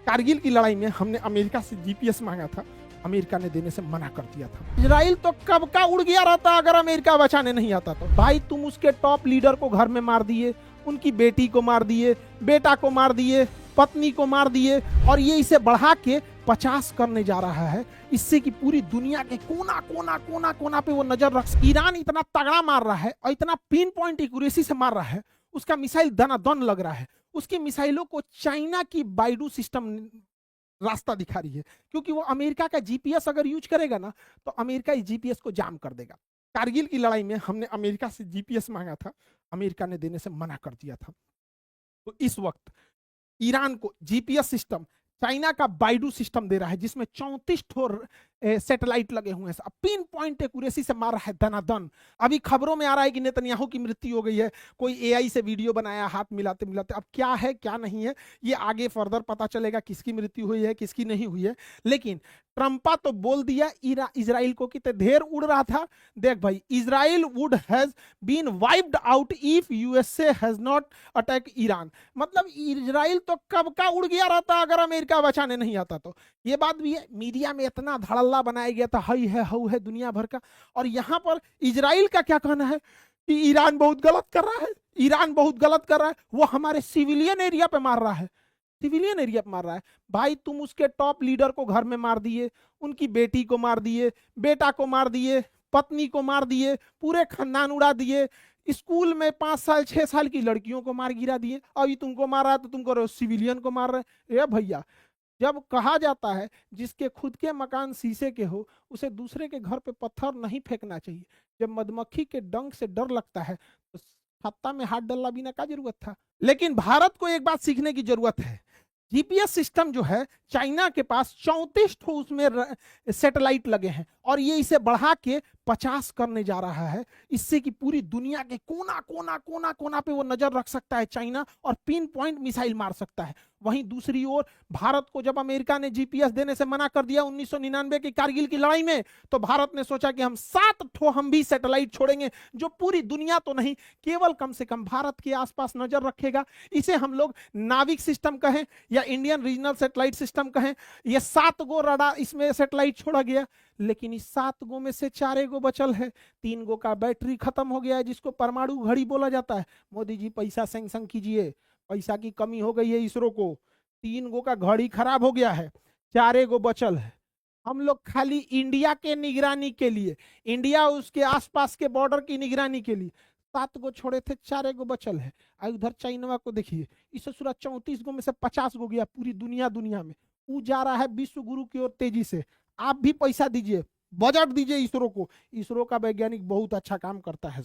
कारगिल की लड़ाई में हमने अमेरिका से जीपीएस मांगा था, अमेरिका ने देने से मना कर दिया था। इजराइल तो कब का उड़ गया रहता अगर अमेरिका बचाने नहीं आता तो। भाई तुम उसके टॉप लीडर को घर में मार दिए, उनकी बेटी को मार दिए, बेटा को मार दिए, पत्नी को मार दिए, और ये इसे बढ़ा के 50 करने जा रहा है, इससे कि पूरी दुनिया के कोना कोना कोना कोना पे वो नजर रख। ईरान इतना तगड़ा मार रहा है और इतना पिन पॉइंट एक्यूरेसी से मार रहा है, उसका मिसाइल दनादन लग रहा है। उसकी मिसाइलों को चाइना की बाइडू सिस्टम रास्ता दिखा रही है, क्योंकि वो अमेरिका का जीपीएस अगर यूज करेगा ना तो अमेरिका इस जीपीएस को जाम कर देगा। कारगिल की लड़ाई में हमने अमेरिका से जीपीएस मांगा था, अमेरिका ने देने से मना कर दिया था। तो इस वक्त ईरान को जीपीएस सिस्टम चाइना का बाइडू सिस्टम दे रहा है, जिसमें 34 सैटेलाइट लगे हुए हैं, पिन पॉइंट एक्यूरेसी से मार रहा है दनादन। अभी खबरों में आ रहा है कि नेतन्याहू की मृत्यु हो गई है, कोई एआई से वीडियो बनाया हाथ मिलाते मिलाते। अब क्या है क्या नहीं है ये आगे फर्दर पता चलेगा, किसकी मृत्यु हुई है किसकी नहीं हुई है। लेकिन ट्रंपा तो बोल दिया इजराइल को कि ते ढेर उड़ रहा था। देख भाई, Israel would has been wiped out if USA has not attack Iran. मतलब इजराइल तो कब का उड़ गया रहता अगर अमेरिका बचाने नहीं आता तो। ये बात भी है, मीडिया में इतना धड़ल्ला बनाया गया था, हई है हऊ है दुनिया भर का। और यहां पर इजराइल का क्या कहना है कि ईरान बहुत गलत कर रहा है, ईरान बहुत गलत कर रहा है, वो हमारे सिविलियन एरिया पे मार रहा है, सिविलियन एरिया पे मार रहा है। भाई तुम उसके टॉप लीडर को घर में मार दिए, उनकी बेटी को मार दिए, बेटा को मार दिए, पत्नी को मार दिए, पूरे खानदान उड़ा दिए, स्कूल में 5 साल 6 साल की लड़कियों को मार गिरा दिए। अभी तुमको मार रहा है तो तुमको सिविलियन को मार रहे। ए भैया, जब कहा जाता है जिसके खुद के मकान शीशे के हो उसे दूसरे के घर पे पत्थर नहीं फेंकना चाहिए। जब मधुमक्खी के डंक से डर लगता है तो छत्ता में हाथ डालना बिना क्या जरूरत था। लेकिन भारत को एक बात सीखने की जरूरत है। जीपीएस सिस्टम जो है चाइना के पास 34 उसमें सैटेलाइट लगे हैं, और ये इसे बढ़ा के 50 करने जा रहा है, इससे कि पूरी दुनिया के कोना कोना कोना कोना पे वो नजर रख सकता है चाइना, और पिन पॉइंट मिसाइल मार सकता है। वहीं दूसरी ओर भारत को जब अमेरिका ने जीपीएस देने से मना कर दिया 1999 की कारगिल की लड़ाई में, तो भारत ने सोचा कि हम 7 हम भी सैटेलाइट छोड़ेंगे, जो पूरी दुनिया तो नहीं, केवल कम से कम भारत के आसपास नजर रखेगा। इसे हम लोग नाविक सिस्टम कहें या इंडियन रीजनल सैटेलाइट सिस्टम कहें। ये 7 गो रडार इसमें सैटेलाइट छोड़ा गया, लेकिन इस 7 गो में से 4 गो बचल है। 3 गो का बैटरी खत्म हो गया है, जिसको परमाणु घड़ी बोला जाता है। मोदी जी पैसा सैंक्शन कीजिए, पैसा की कमी हो गई है इसरो को। 3 गो का घड़ी खराब हो गया है, 4 गो बचल है। हम लोग खाली इंडिया के निगरानी के लिए, इंडिया उसके आसपास के बॉर्डर की निगरानी के लिए 7 गो छोड़े थे, 4 गो बचल है। और उधर चाइना को देखिए, इस 34 गो में से 50 गो गया पूरी दुनिया में। वो जा रहा है विश्व गुरु की ओर तेजी से। आप भी पैसा दीजिए, बजट दीजिए इसरो को। इसरो का वैज्ञानिक बहुत अच्छा काम करता है।